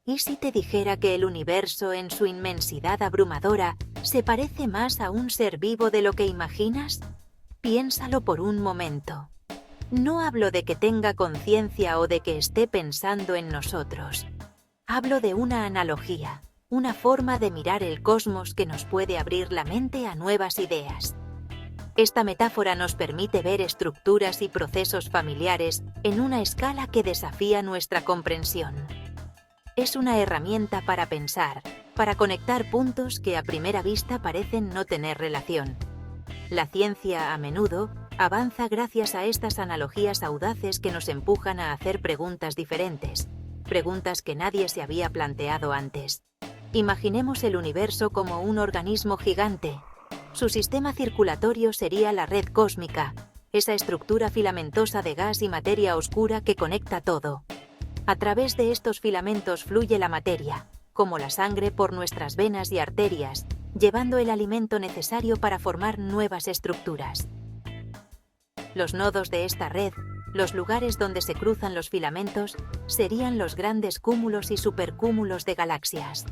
¿Y si te dijera que el universo en su inmensidad abrumadora se parece más a un ser vivo de lo que imaginas? Piénsalo por un momento. No hablo de que tenga conciencia o de que esté pensando en nosotros. Hablo de una analogía, una forma de mirar el cosmos que nos puede abrir la mente a nuevas ideas. Esta metáfora nos permite ver estructuras y procesos familiares en una escala que desafía nuestra comprensión. Es una herramienta para pensar, para conectar puntos que a primera vista parecen no tener relación. La ciencia, a menudo, avanza gracias a estas analogías audaces que nos empujan a hacer preguntas diferentes, preguntas que nadie se había planteado antes. Imaginemos el universo como un organismo gigante. Su sistema circulatorio sería la red cósmica, esa estructura filamentosa de gas y materia oscura que conecta todo. A través de estos filamentos fluye la materia, como la sangre por nuestras venas y arterias, llevando el alimento necesario para formar nuevas estructuras. Los nodos de esta red, los lugares donde se cruzan los filamentos, serían los grandes cúmulos y supercúmulos de galaxias.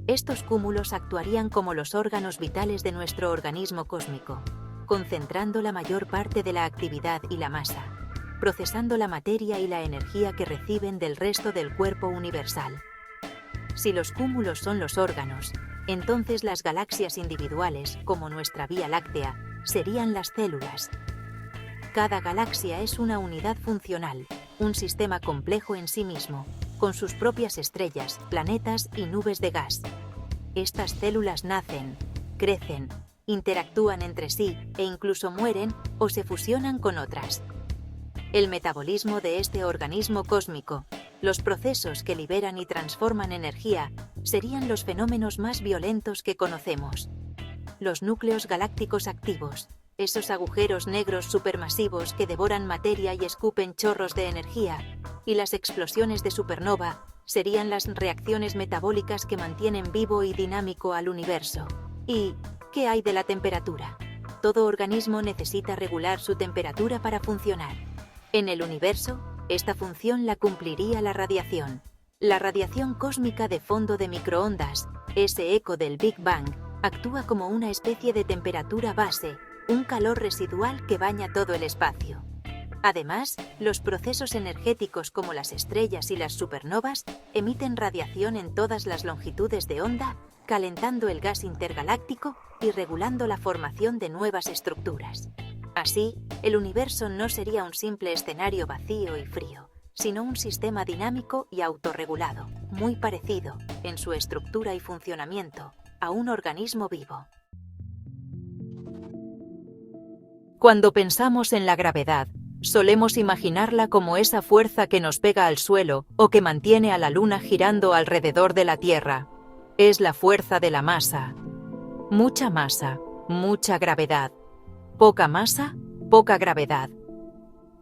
Estos cúmulos actuarían como los órganos vitales de nuestro organismo cósmico, concentrando la mayor parte de la actividad y la masa, procesando la materia y la energía que reciben del resto del cuerpo universal. Si los cúmulos son los órganos, entonces las galaxias individuales, como nuestra Vía Láctea, serían las células. Cada galaxia es una unidad funcional, un sistema complejo en sí mismo, con sus propias estrellas, planetas y nubes de gas. Estas células nacen, crecen, interactúan entre sí e incluso mueren o se fusionan con otras. El metabolismo de este organismo cósmico, los procesos que liberan y transforman energía, serían los fenómenos más violentos que conocemos. Los núcleos galácticos activos, esos agujeros negros supermasivos que devoran materia y escupen chorros de energía, y las explosiones de supernova, serían las reacciones metabólicas que mantienen vivo y dinámico al universo. ¿Y qué hay de la temperatura? Todo organismo necesita regular su temperatura para funcionar. En el universo, esta función la cumpliría la radiación. La radiación cósmica de fondo de microondas, ese eco del Big Bang, actúa como una especie de temperatura base, un calor residual que baña todo el espacio. Además, los procesos energéticos como las estrellas y las supernovas emiten radiación en todas las longitudes de onda, calentando el gas intergaláctico y regulando la formación de nuevas estructuras. Así, el universo no sería un simple escenario vacío y frío, sino un sistema dinámico y autorregulado, muy parecido, en su estructura y funcionamiento, a un organismo vivo. Cuando pensamos en la gravedad, solemos imaginarla como esa fuerza que nos pega al suelo o que mantiene a la Luna girando alrededor de la Tierra. Es la fuerza de la masa. Mucha masa, mucha gravedad. Poca masa, poca gravedad.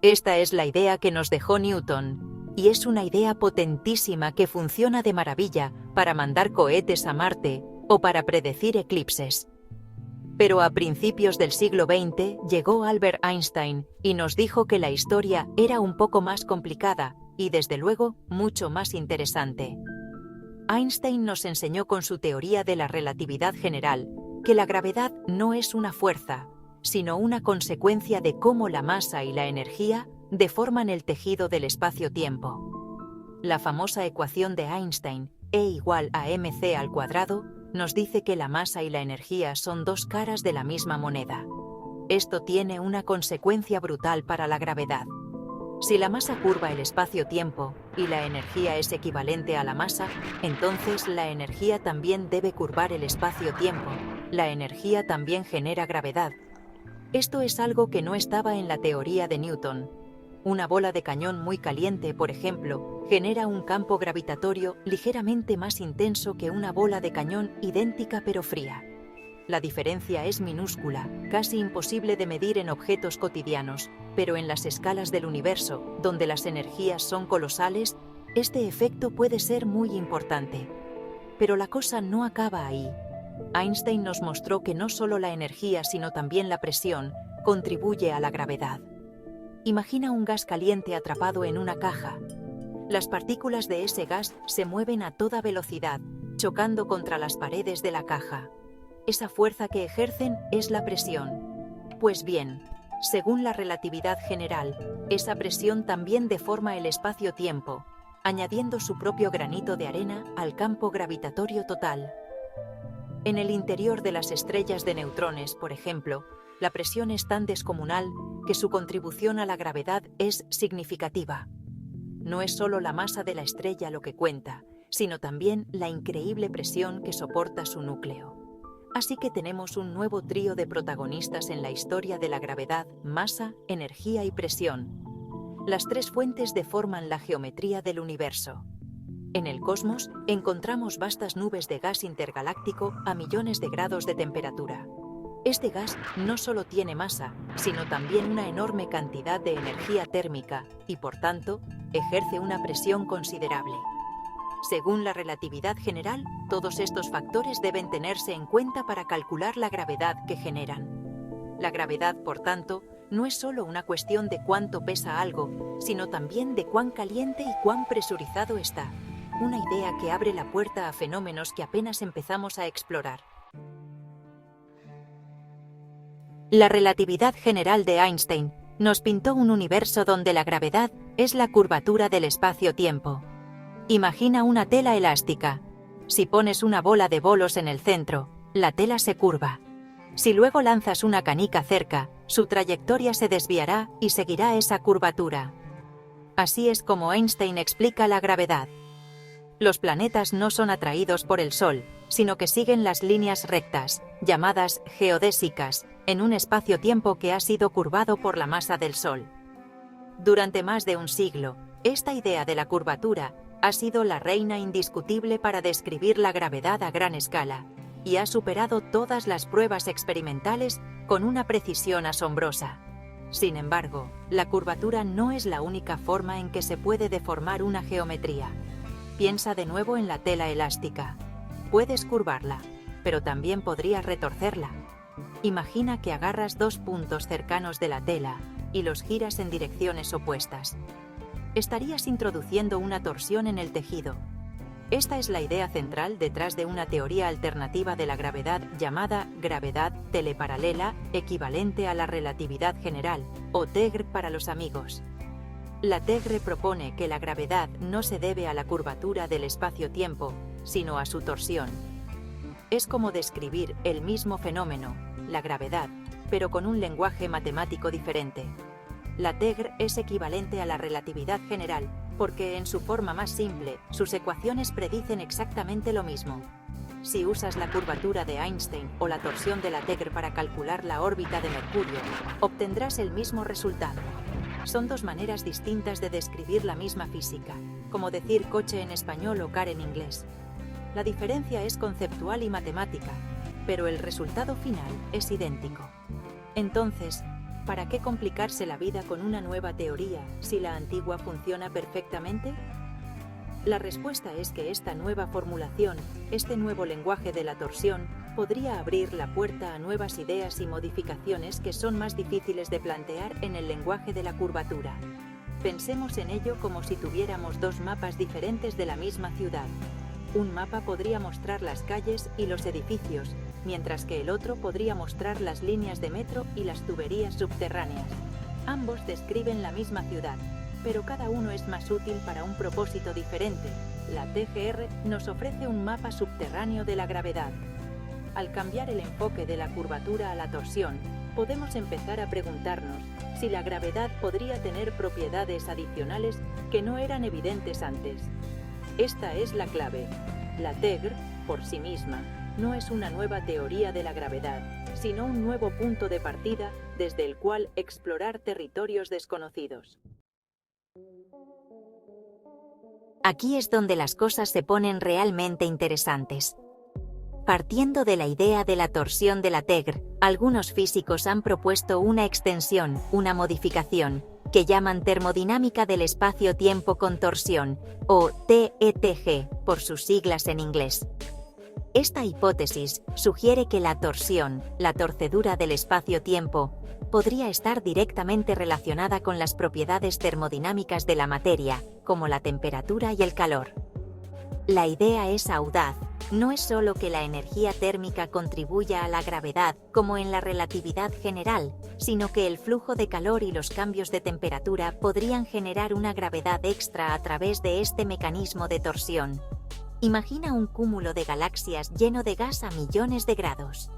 Esta es la idea que nos dejó Newton, y es una idea potentísima que funciona de maravilla para mandar cohetes a Marte o para predecir eclipses. Pero a principios del siglo XX llegó Albert Einstein y nos dijo que la historia era un poco más complicada y, desde luego, mucho más interesante. Einstein nos enseñó con su teoría de la relatividad general que la gravedad no es una fuerza, sino una consecuencia de cómo la masa y la energía deforman el tejido del espacio-tiempo. La famosa ecuación de Einstein, E igual a mc², nos dice que la masa y la energía son dos caras de la misma moneda. Esto tiene una consecuencia brutal para la gravedad. Si la masa curva el espacio-tiempo y la energía es equivalente a la masa, entonces la energía también debe curvar el espacio-tiempo. La energía también genera gravedad. Esto es algo que no estaba en la teoría de Newton. Una bola de cañón muy caliente, por ejemplo, genera un campo gravitatorio ligeramente más intenso que una bola de cañón idéntica pero fría. La diferencia es minúscula, casi imposible de medir en objetos cotidianos, pero en las escalas del universo, donde las energías son colosales, este efecto puede ser muy importante. Pero la cosa no acaba ahí. Einstein nos mostró que no solo la energía, sino también la presión, contribuye a la gravedad. Imagina un gas caliente atrapado en una caja. Las partículas de ese gas se mueven a toda velocidad, chocando contra las paredes de la caja. Esa fuerza que ejercen es la presión. Pues bien, según la relatividad general, esa presión también deforma el espacio-tiempo, añadiendo su propio granito de arena al campo gravitatorio total. En el interior de las estrellas de neutrones, por ejemplo, la presión es tan descomunal que su contribución a la gravedad es significativa. No es solo la masa de la estrella lo que cuenta, sino también la increíble presión que soporta su núcleo. Así que tenemos un nuevo trío de protagonistas en la historia de la gravedad: masa, energía y presión. Las tres fuentes deforman la geometría del universo. En el cosmos encontramos vastas nubes de gas intergaláctico a millones de grados de temperatura. Este gas no solo tiene masa, sino también una enorme cantidad de energía térmica y, por tanto, ejerce una presión considerable. Según la relatividad general, todos estos factores deben tenerse en cuenta para calcular la gravedad que generan. La gravedad, por tanto, no es solo una cuestión de cuánto pesa algo, sino también de cuán caliente y cuán presurizado está. Una idea que abre la puerta a fenómenos que apenas empezamos a explorar. La relatividad general de Einstein nos pintó un universo donde la gravedad es la curvatura del espacio-tiempo. Imagina una tela elástica. Si pones una bola de bolos en el centro, la tela se curva. Si luego lanzas una canica cerca, su trayectoria se desviará y seguirá esa curvatura. Así es como Einstein explica la gravedad. Los planetas no son atraídos por el Sol, sino que siguen las líneas rectas, llamadas geodésicas, en un espacio-tiempo que ha sido curvado por la masa del Sol. Durante más de un siglo, esta idea de la curvatura ha sido la reina indiscutible para describir la gravedad a gran escala, y ha superado todas las pruebas experimentales con una precisión asombrosa. Sin embargo, la curvatura no es la única forma en que se puede deformar una geometría. Piensa de nuevo en la tela elástica. Puedes curvarla, pero también podrías retorcerla. Imagina que agarras dos puntos cercanos de la tela y los giras en direcciones opuestas. Estarías introduciendo una torsión en el tejido. Esta es la idea central detrás de una teoría alternativa de la gravedad llamada gravedad teleparalela, equivalente a la relatividad general, o TEGR para los amigos. La TEGR propone que la gravedad no se debe a la curvatura del espacio-tiempo, sino a su torsión. Es como describir el mismo fenómeno, la gravedad, pero con un lenguaje matemático diferente. La TEGR es equivalente a la relatividad general, porque en su forma más simple, sus ecuaciones predicen exactamente lo mismo. Si usas la curvatura de Einstein o la torsión de la TEGR para calcular la órbita de Mercurio, obtendrás el mismo resultado. Son dos maneras distintas de describir la misma física, como decir coche en español o car en inglés. La diferencia es conceptual y matemática, pero el resultado final es idéntico. Entonces, ¿para qué complicarse la vida con una nueva teoría si la antigua funciona perfectamente? La respuesta es que esta nueva formulación, este nuevo lenguaje de la torsión, podría abrir la puerta a nuevas ideas y modificaciones que son más difíciles de plantear en el lenguaje de la curvatura. Pensemos en ello como si tuviéramos dos mapas diferentes de la misma ciudad. Un mapa podría mostrar las calles y los edificios, mientras que el otro podría mostrar las líneas de metro y las tuberías subterráneas. Ambos describen la misma ciudad, pero cada uno es más útil para un propósito diferente. La TGR nos ofrece un mapa subterráneo de la gravedad. Al cambiar el enfoque de la curvatura a la torsión, podemos empezar a preguntarnos si la gravedad podría tener propiedades adicionales que no eran evidentes antes. Esta es la clave. La TEGR, por sí misma, no es una nueva teoría de la gravedad, sino un nuevo punto de partida desde el cual explorar territorios desconocidos. Aquí es donde las cosas se ponen realmente interesantes. Partiendo de la idea de la torsión de la TEGR, algunos físicos han propuesto una extensión, una modificación, que llaman termodinámica del espacio-tiempo con torsión, o TETG, por sus siglas en inglés. Esta hipótesis sugiere que la torsión, la torcedura del espacio-tiempo, podría estar directamente relacionada con las propiedades termodinámicas de la materia, como la temperatura y el calor. La idea es audaz. No es solo que la energía térmica contribuya a la gravedad, como en la relatividad general, sino que el flujo de calor y los cambios de temperatura podrían generar una gravedad extra a través de este mecanismo de torsión. Imagina un cúmulo de galaxias lleno de gas a millones de grados.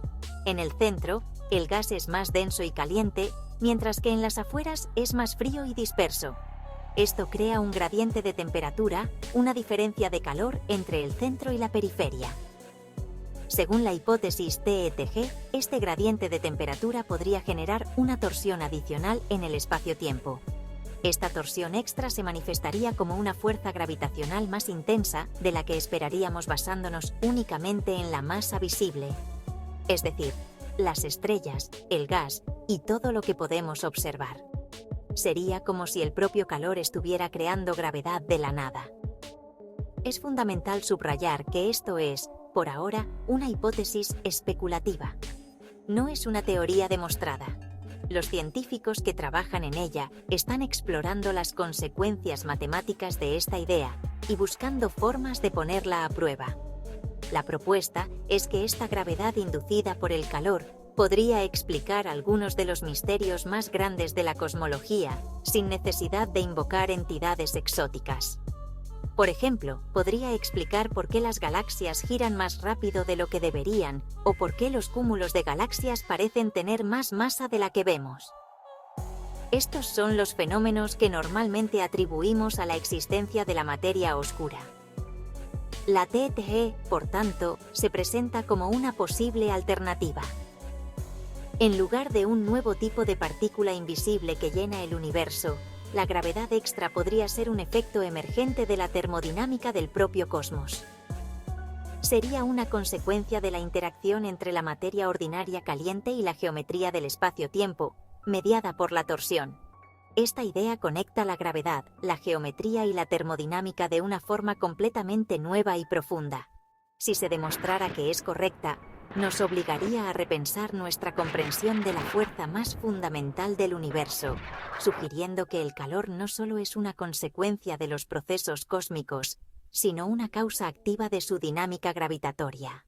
En el centro, el gas es más denso y caliente, mientras que en las afueras es más frío y disperso. Esto crea un gradiente de temperatura, una diferencia de calor entre el centro y la periferia. Según la hipótesis TETG, este gradiente de temperatura podría generar una torsión adicional en el espacio-tiempo. Esta torsión extra se manifestaría como una fuerza gravitacional más intensa de la que esperaríamos basándonos únicamente en la masa visible. Es decir, las estrellas, el gas y todo lo que podemos observar. Sería como si el propio calor estuviera creando gravedad de la nada. Es fundamental subrayar que esto es, por ahora, una hipótesis especulativa. No es una teoría demostrada. Los científicos que trabajan en ella están explorando las consecuencias matemáticas de esta idea y buscando formas de ponerla a prueba. La propuesta es que esta gravedad inducida por el calor podría explicar algunos de los misterios más grandes de la cosmología, sin necesidad de invocar entidades exóticas. Por ejemplo, podría explicar por qué las galaxias giran más rápido de lo que deberían, o por qué los cúmulos de galaxias parecen tener más masa de la que vemos. Estos son los fenómenos que normalmente atribuimos a la existencia de la materia oscura. La TETG, por tanto, se presenta como una posible alternativa. En lugar de un nuevo tipo de partícula invisible que llena el universo, la gravedad extra podría ser un efecto emergente de la termodinámica del propio cosmos. Sería una consecuencia de la interacción entre la materia ordinaria caliente y la geometría del espacio-tiempo, mediada por la torsión. Esta idea conecta la gravedad, la geometría y la termodinámica de una forma completamente nueva y profunda. Si se demostrara que es correcta, nos obligaría a repensar nuestra comprensión de la fuerza más fundamental del universo, sugiriendo que el calor no solo es una consecuencia de los procesos cósmicos, sino una causa activa de su dinámica gravitatoria.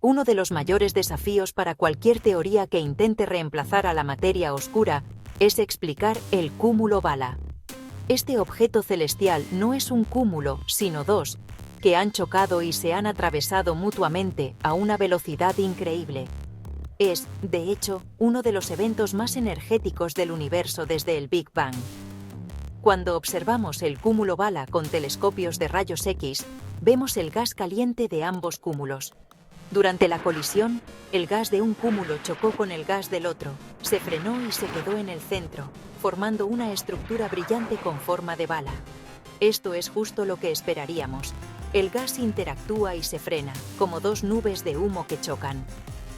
Uno de los mayores desafíos para cualquier teoría que intente reemplazar a la materia oscura es explicar el cúmulo bala. Este objeto celestial no es un cúmulo, sino dos, que han chocado y se han atravesado mutuamente a una velocidad increíble. Es, de hecho, uno de los eventos más energéticos del universo desde el Big Bang. Cuando observamos el cúmulo bala con telescopios de rayos X, vemos el gas caliente de ambos cúmulos. Durante la colisión, el gas de un cúmulo chocó con el gas del otro, se frenó y se quedó en el centro, formando una estructura brillante con forma de bala. Esto es justo lo que esperaríamos. El gas interactúa y se frena, como dos nubes de humo que chocan.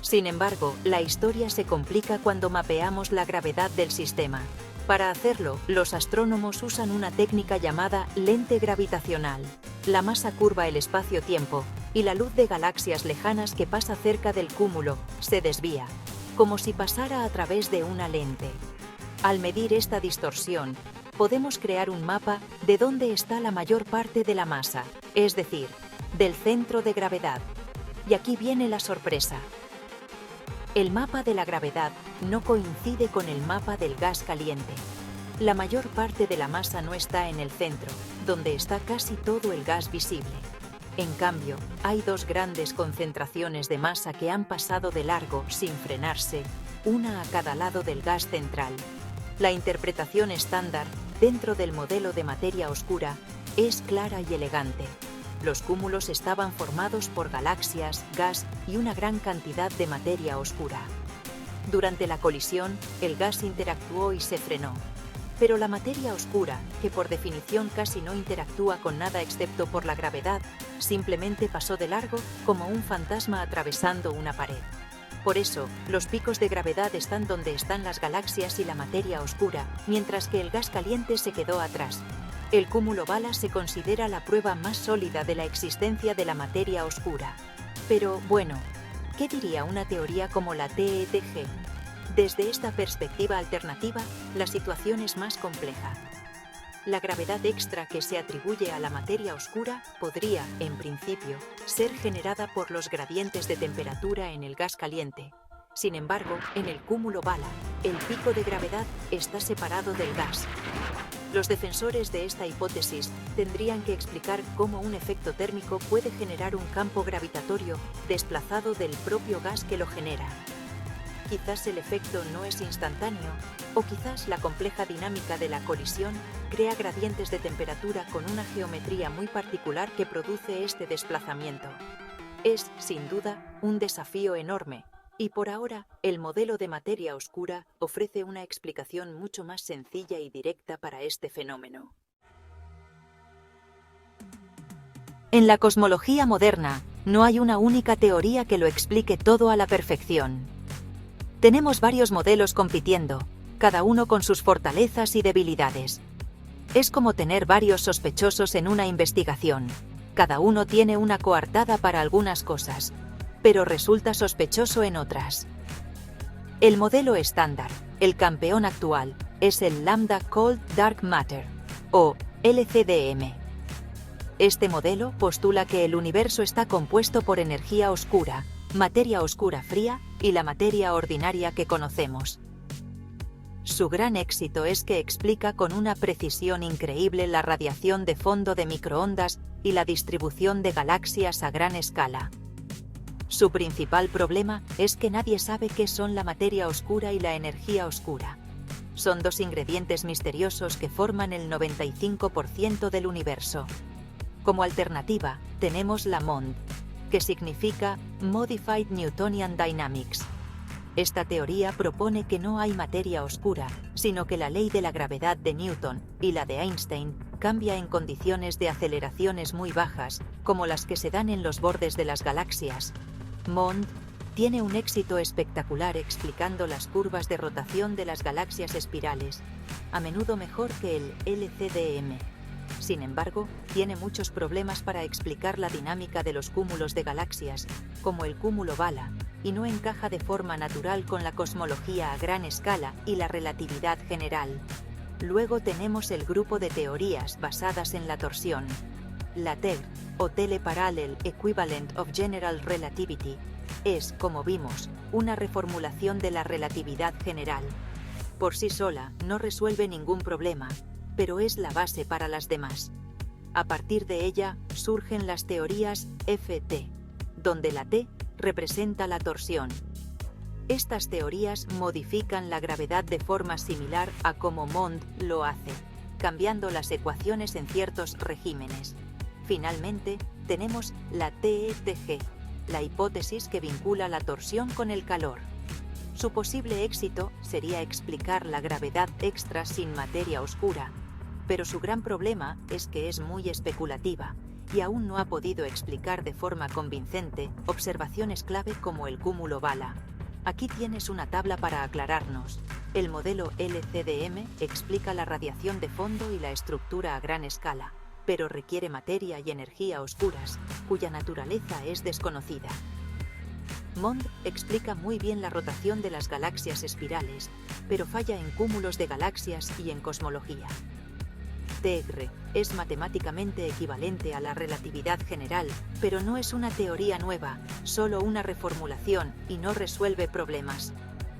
Sin embargo, la historia se complica cuando mapeamos la gravedad del sistema. Para hacerlo, los astrónomos usan una técnica llamada lente gravitacional. La masa curva el espacio-tiempo, y la luz de galaxias lejanas que pasa cerca del cúmulo se desvía, como si pasara a través de una lente. Al medir esta distorsión, podemos crear un mapa de dónde está la mayor parte de la masa, es decir, del centro de gravedad. Y aquí viene la sorpresa. El mapa de la gravedad no coincide con el mapa del gas caliente. La mayor parte de la masa no está en el centro, donde está casi todo el gas visible. En cambio, hay dos grandes concentraciones de masa que han pasado de largo sin frenarse, una a cada lado del gas central. La interpretación estándar, dentro del modelo de materia oscura, es clara y elegante. Los cúmulos estaban formados por galaxias, gas y una gran cantidad de materia oscura. Durante la colisión, el gas interactuó y se frenó. Pero la materia oscura, que por definición casi no interactúa con nada excepto por la gravedad, simplemente pasó de largo como un fantasma atravesando una pared. Por eso, los picos de gravedad están donde están las galaxias y la materia oscura, mientras que el gas caliente se quedó atrás. El cúmulo Bala se considera la prueba más sólida de la existencia de la materia oscura. Pero, bueno, ¿qué diría una teoría como la TETG? Desde esta perspectiva alternativa, la situación es más compleja. La gravedad extra que se atribuye a la materia oscura podría, en principio, ser generada por los gradientes de temperatura en el gas caliente. Sin embargo, en el cúmulo Bala, el pico de gravedad está separado del gas. Los defensores de esta hipótesis tendrían que explicar cómo un efecto térmico puede generar un campo gravitatorio desplazado del propio gas que lo genera. Quizás el efecto no es instantáneo, o quizás la compleja dinámica de la colisión crea gradientes de temperatura con una geometría muy particular que produce este desplazamiento. Es, sin duda, un desafío enorme, y por ahora el modelo de materia oscura ofrece una explicación mucho más sencilla y directa para este fenómeno. En la cosmología moderna, no hay una única teoría que lo explique todo a la perfección. Tenemos varios modelos compitiendo, cada uno con sus fortalezas y debilidades. Es como tener varios sospechosos en una investigación. Cada uno tiene una coartada para algunas cosas, pero resulta sospechoso en otras. El modelo estándar, el campeón actual, es el Lambda Cold Dark Matter, o LCDM. Este modelo postula que el universo está compuesto por energía oscura, materia oscura fría y la materia ordinaria que conocemos. Su gran éxito es que explica con una precisión increíble la radiación de fondo de microondas y la distribución de galaxias a gran escala. Su principal problema es que nadie sabe qué son la materia oscura y la energía oscura. Son dos ingredientes misteriosos que forman el 95% del universo. Como alternativa, tenemos la MOND, que significa Modified Newtonian Dynamics. Esta teoría propone que no hay materia oscura, sino que la ley de la gravedad de Newton y la de Einstein cambia en condiciones de aceleraciones muy bajas, como las que se dan en los bordes de las galaxias. MOND tiene un éxito espectacular explicando las curvas de rotación de las galaxias espirales, a menudo mejor que el LCDM. Sin embargo, tiene muchos problemas para explicar la dinámica de los cúmulos de galaxias, como el cúmulo Bala, y no encaja de forma natural con la cosmología a gran escala y la relatividad general. Luego tenemos el grupo de teorías basadas en la torsión. La TEG, o Teleparallel Equivalent of General Relativity, es, como vimos, una reformulación de la relatividad general. Por sí sola, no resuelve ningún problema, pero es la base para las demás. A partir de ella, surgen las teorías FT, donde la T representa la torsión. Estas teorías modifican la gravedad de forma similar a como MOND lo hace, cambiando las ecuaciones en ciertos regímenes. Finalmente, tenemos la TETG, la hipótesis que vincula la torsión con el calor. Su posible éxito sería explicar la gravedad extra sin materia oscura, pero su gran problema es que es muy especulativa y aún no ha podido explicar de forma convincente observaciones clave como el cúmulo Bala. Aquí tienes una tabla para aclararnos. El modelo LCDM explica la radiación de fondo y la estructura a gran escala, pero requiere materia y energía oscuras, cuya naturaleza es desconocida. MOND explica muy bien la rotación de las galaxias espirales, pero falla en cúmulos de galaxias y en cosmología. TEGR es matemáticamente equivalente a la relatividad general, pero no es una teoría nueva, solo una reformulación y no resuelve problemas.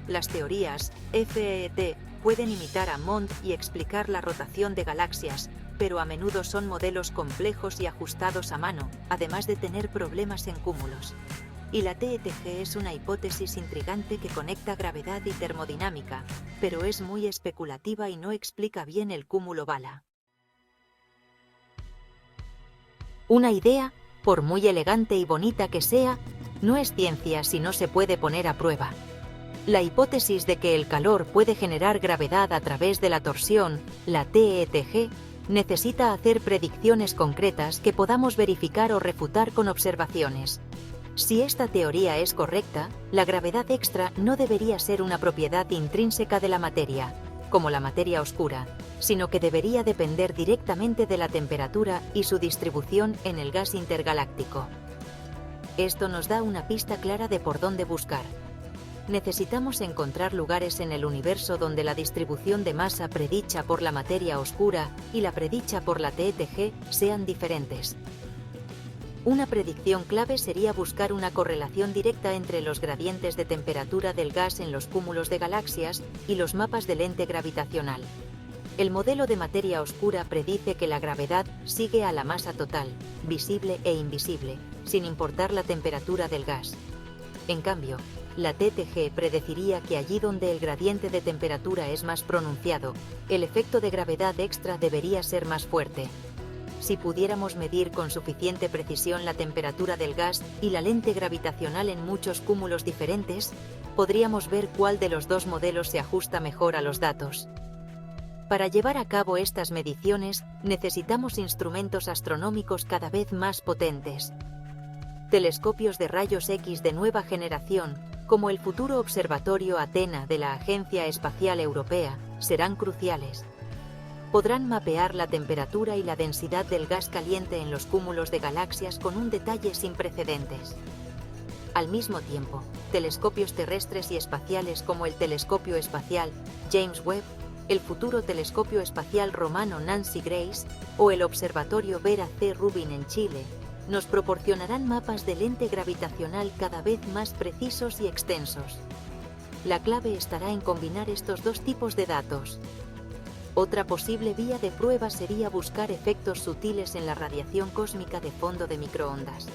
Las teorías FET pueden imitar a MOND y explicar la rotación de galaxias, pero a menudo son modelos complejos y ajustados a mano, además de tener problemas en cúmulos. Y la TETG es una hipótesis intrigante que conecta gravedad y termodinámica, pero es muy especulativa y no explica bien el cúmulo Bala. Una idea, por muy elegante y bonita que sea, no es ciencia si no se puede poner a prueba. La hipótesis de que el calor puede generar gravedad a través de la torsión, la TETG, necesita hacer predicciones concretas que podamos verificar o refutar con observaciones. Si esta teoría es correcta, la gravedad extra no debería ser una propiedad intrínseca de la materia, como la materia oscura, sino que debería depender directamente de la temperatura y su distribución en el gas intergaláctico. Esto nos da una pista clara de por dónde buscar. Necesitamos encontrar lugares en el universo donde la distribución de masa predicha por la materia oscura y la predicha por la TTG sean diferentes. Una predicción clave sería buscar una correlación directa entre los gradientes de temperatura del gas en los cúmulos de galaxias y los mapas del lente gravitacional. El modelo de materia oscura predice que la gravedad sigue a la masa total, visible e invisible, sin importar la temperatura del gas. En cambio, la TTG predeciría que allí donde el gradiente de temperatura es más pronunciado, el efecto de gravedad extra debería ser más fuerte. Si pudiéramos medir con suficiente precisión la temperatura del gas y la lente gravitacional en muchos cúmulos diferentes, podríamos ver cuál de los dos modelos se ajusta mejor a los datos. Para llevar a cabo estas mediciones, necesitamos instrumentos astronómicos cada vez más potentes. Telescopios de rayos X de nueva generación, como el futuro Observatorio Athena de la Agencia Espacial Europea, serán cruciales. Podrán mapear la temperatura y la densidad del gas caliente en los cúmulos de galaxias con un detalle sin precedentes. Al mismo tiempo, telescopios terrestres y espaciales como el Telescopio Espacial James Webb, el futuro Telescopio Espacial Romano Nancy Grace o el Observatorio Vera C. Rubin en Chile, nos proporcionarán mapas de lente gravitacional cada vez más precisos y extensos. La clave estará en combinar estos dos tipos de datos. Otra posible vía de prueba sería buscar efectos sutiles en la radiación cósmica de fondo de microondas.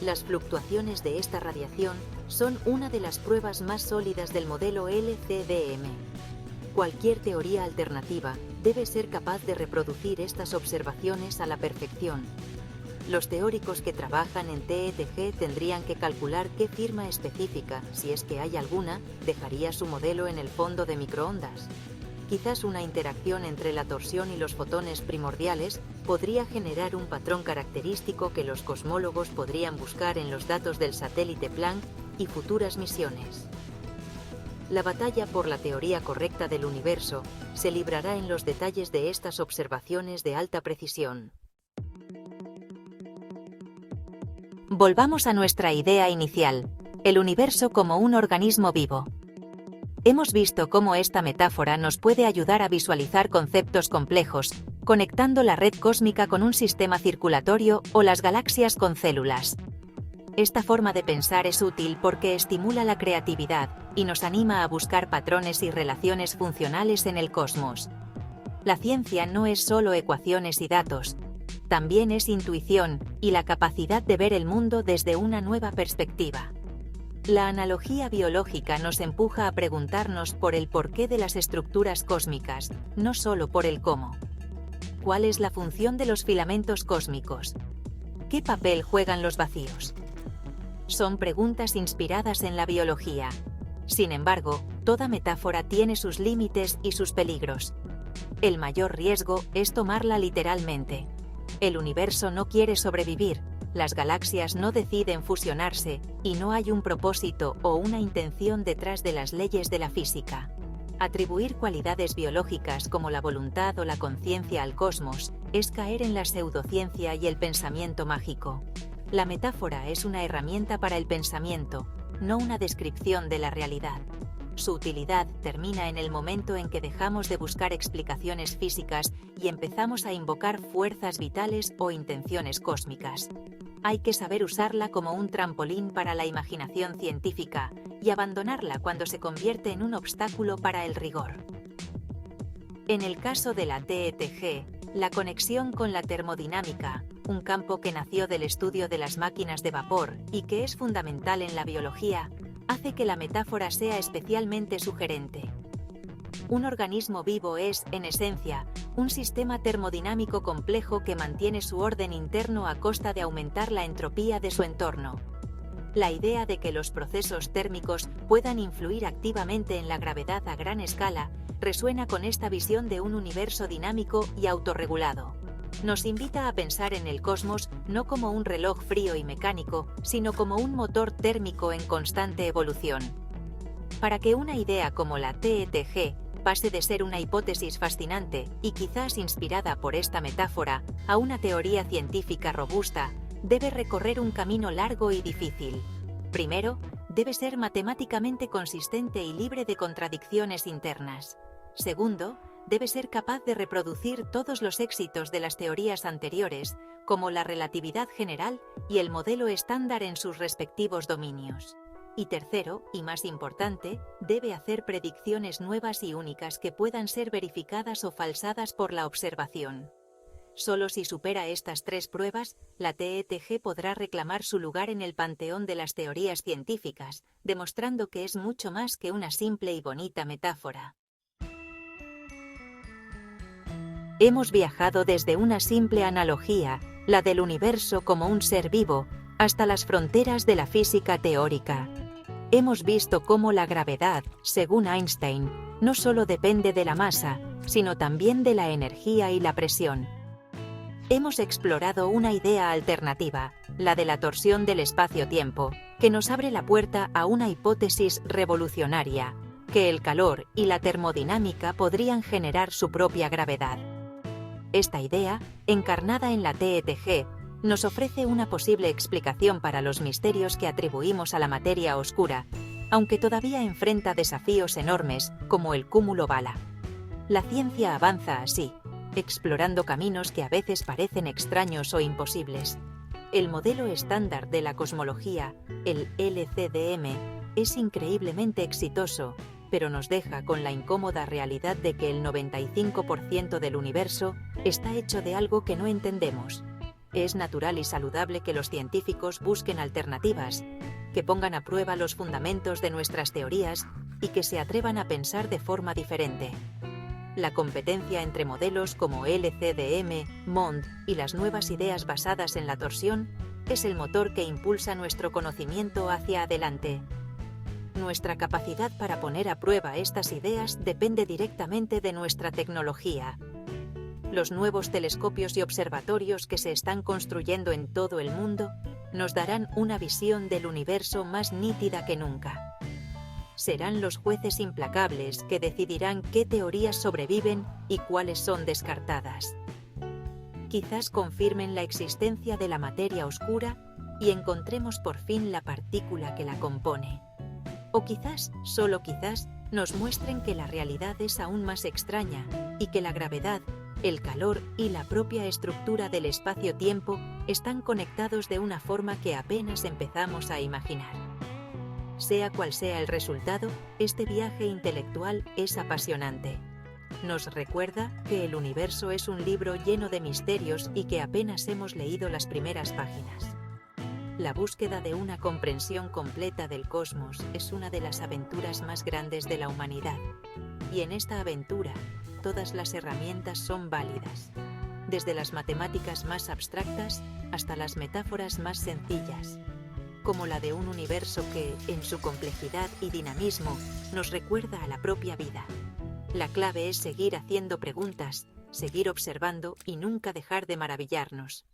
Las fluctuaciones de esta radiación son una de las pruebas más sólidas del modelo LCDM. Cualquier teoría alternativa debe ser capaz de reproducir estas observaciones a la perfección. Los teóricos que trabajan en TTG tendrían que calcular qué firma específica, si es que hay alguna, dejaría su modelo en el fondo de microondas. Quizás una interacción entre la torsión y los fotones primordiales podría generar un patrón característico que los cosmólogos podrían buscar en los datos del satélite Planck y futuras misiones. La batalla por la teoría correcta del universo se librará en los detalles de estas observaciones de alta precisión. Volvamos a nuestra idea inicial, el universo como un organismo vivo. Hemos visto cómo esta metáfora nos puede ayudar a visualizar conceptos complejos, conectando la red cósmica con un sistema circulatorio o las galaxias con células. Esta forma de pensar es útil porque estimula la creatividad y nos anima a buscar patrones y relaciones funcionales en el cosmos. La ciencia no es solo ecuaciones y datos, también es intuición y la capacidad de ver el mundo desde una nueva perspectiva. La analogía biológica nos empuja a preguntarnos por el porqué de las estructuras cósmicas, no solo por el cómo. ¿Cuál es la función de los filamentos cósmicos? ¿Qué papel juegan los vacíos? Son preguntas inspiradas en la biología. Sin embargo, toda metáfora tiene sus límites y sus peligros. El mayor riesgo es tomarla literalmente. El universo no quiere sobrevivir, las galaxias no deciden fusionarse, y no hay un propósito o una intención detrás de las leyes de la física. Atribuir cualidades biológicas como la voluntad o la conciencia al cosmos es caer en la pseudociencia y el pensamiento mágico. La metáfora es una herramienta para el pensamiento, no una descripción de la realidad. Su utilidad termina en el momento en que dejamos de buscar explicaciones físicas y empezamos a invocar fuerzas vitales o intenciones cósmicas. Hay que saber usarla como un trampolín para la imaginación científica y abandonarla cuando se convierte en un obstáculo para el rigor. En el caso de la TTG, la conexión con la termodinámica, un campo que nació del estudio de las máquinas de vapor y que es fundamental en la biología, hace que la metáfora sea especialmente sugerente. Un organismo vivo es, en esencia, un sistema termodinámico complejo que mantiene su orden interno a costa de aumentar la entropía de su entorno. La idea de que los procesos térmicos puedan influir activamente en la gravedad a gran escala resuena con esta visión de un universo dinámico y autorregulado. Nos invita a pensar en el cosmos no como un reloj frío y mecánico, sino como un motor térmico en constante evolución. Para que una idea como la TTG pase de ser una hipótesis fascinante y quizás inspirada por esta metáfora a una teoría científica robusta, debe recorrer un camino largo y difícil. Primero, debe ser matemáticamente consistente y libre de contradicciones internas. Segundo, debe ser capaz de reproducir todos los éxitos de las teorías anteriores, como la relatividad general y el modelo estándar en sus respectivos dominios. Y tercero, y más importante, debe hacer predicciones nuevas y únicas que puedan ser verificadas o falsadas por la observación. Solo si supera estas 3 pruebas, la TETG podrá reclamar su lugar en el panteón de las teorías científicas, demostrando que es mucho más que una simple y bonita metáfora. Hemos viajado desde una simple analogía, la del universo como un ser vivo, hasta las fronteras de la física teórica. Hemos visto cómo la gravedad, según Einstein, no solo depende de la masa, sino también de la energía y la presión. Hemos explorado una idea alternativa, la de la torsión del espacio-tiempo, que nos abre la puerta a una hipótesis revolucionaria, que el calor y la termodinámica podrían generar su propia gravedad. Esta idea, encarnada en la TETG, nos ofrece una posible explicación para los misterios que atribuimos a la materia oscura, aunque todavía enfrenta desafíos enormes como el cúmulo Bala. La ciencia avanza así, explorando caminos que a veces parecen extraños o imposibles. El modelo estándar de la cosmología, el LCDM, es increíblemente exitoso, pero nos deja con la incómoda realidad de que el 95% del universo está hecho de algo que no entendemos. Es natural y saludable que los científicos busquen alternativas, que pongan a prueba los fundamentos de nuestras teorías y que se atrevan a pensar de forma diferente. La competencia entre modelos como LCDM, MOND y las nuevas ideas basadas en la torsión es el motor que impulsa nuestro conocimiento hacia adelante. Nuestra capacidad para poner a prueba estas ideas depende directamente de nuestra tecnología. Los nuevos telescopios y observatorios que se están construyendo en todo el mundo nos darán una visión del universo más nítida que nunca. Serán los jueces implacables que decidirán qué teorías sobreviven y cuáles son descartadas. Quizás confirmen la existencia de la materia oscura y encontremos por fin la partícula que la compone. O quizás, solo quizás, nos muestren que la realidad es aún más extraña y que la gravedad, el calor y la propia estructura del espacio-tiempo están conectados de una forma que apenas empezamos a imaginar. Sea cual sea el resultado, este viaje intelectual es apasionante. Nos recuerda que el universo es un libro lleno de misterios y que apenas hemos leído las primeras páginas. La búsqueda de una comprensión completa del cosmos es una de las aventuras más grandes de la humanidad. Y en esta aventura, todas las herramientas son válidas, desde las matemáticas más abstractas hasta las metáforas más sencillas, como la de un universo que, en su complejidad y dinamismo, nos recuerda a la propia vida. La clave es seguir haciendo preguntas, seguir observando y nunca dejar de maravillarnos.